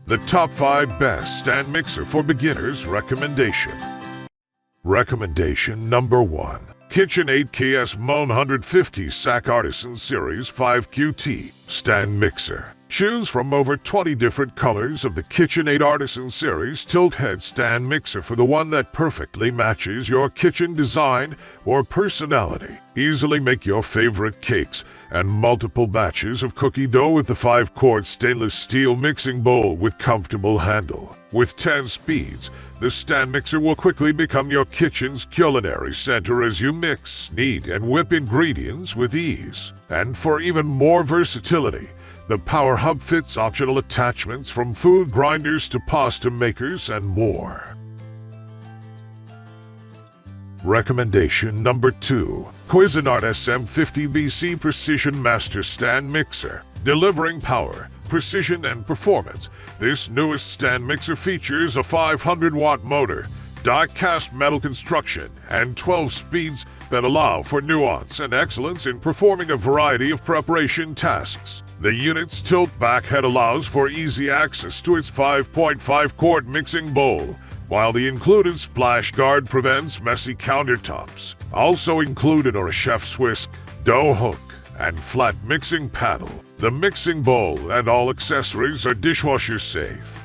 The top 5 best stand mixer for beginners recommendation. Recommendation number 1. Cuisinart SM50BC SAC Artisan Series 5QT Stand Mixer. Choose from over 20 different colors of the Cuisinart Artisan Series tilt head stand mixer for the one that perfectly matches your kitchen design or personality. Easily make your favorite cakes and multiple batches of cookie dough with the 5-quart stainless steel mixing bowl with comfortable handle. With 10 speeds, the stand mixer will quickly become your kitchen's culinary center as you mix, knead, and whip ingredients with ease. And for even more versatility, the Power Hub fits optional attachments from food grinders to pasta makers and more. Recommendation number 2. Cuisinart SM50BC Precision Master Stand Mixer. Delivering power, precision, and performance, this newest stand mixer features a 500-watt motor, die-cast metal construction, and 12 speeds that allow for nuance and excellence in performing a variety of preparation tasks. The unit's tilt-back head allows for easy access to its 5.5-quart mixing bowl, while the included splash guard prevents messy countertops. Also included are a chef's whisk, dough hook, and flat mixing paddle. The mixing bowl and all accessories are dishwasher safe.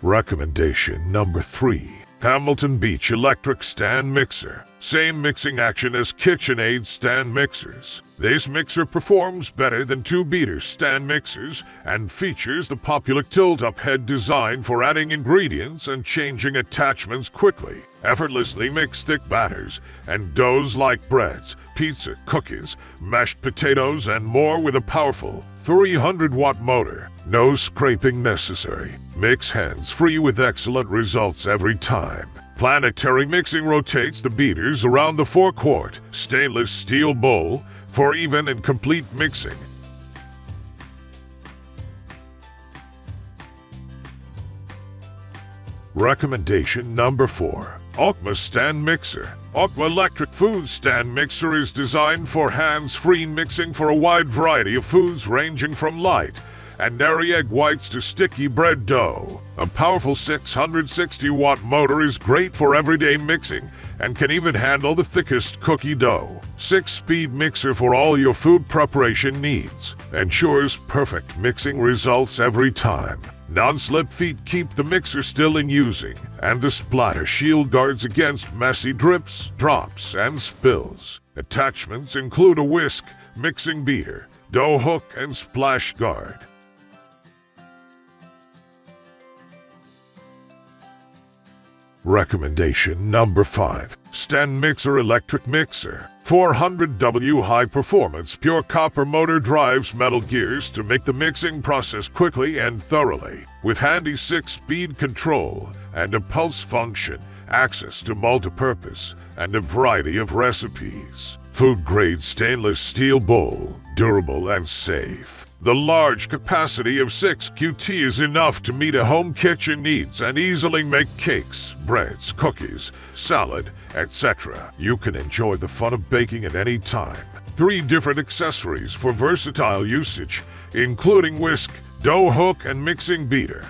Recommendation number 3. Hamilton Beach Electric Stand Mixer. Same mixing action as Cuisinart stand mixers. This mixer performs better than 2-beater stand mixers and features the popular tilt-up head design for adding ingredients and changing attachments quickly. Effortlessly mix thick batters and doughs like breads, pizza, cookies, mashed potatoes, and more with a powerful 300-watt motor. No scraping necessary. Mix hands-free with excellent results every time. Planetary mixing rotates the beaters around the 4-quart stainless steel bowl for even and complete mixing. Recommendation number 4. Aqua Stand Mixer. Aqua Electric Food Stand Mixer is designed for hands-free mixing for a wide variety of foods ranging from light and airy egg whites to sticky bread dough. A powerful 660-watt motor is great for everyday mixing and can even handle the thickest cookie dough. 6-speed mixer for all your food preparation needs. Ensures perfect mixing results every time. Non-slip feet keep the mixer still in using, and the splatter shield guards against messy drips, drops, and spills. Attachments include a whisk, mixing beater, dough hook, and splash guard. Recommendation number 5. Stand Mixer Electric Mixer. 400W high-performance pure copper motor drives metal gears to make the mixing process quickly and thoroughly. With handy 6-speed control and a pulse function, access to multi-purpose, and a variety of recipes. Food-grade stainless steel bowl, durable and safe. The large capacity of 6QT is enough to meet a home kitchen needs and easily make cakes, breads, cookies, salad, etc. You can enjoy the fun of baking at any time. 3 different accessories for versatile usage, including whisk, dough hook, and mixing beater.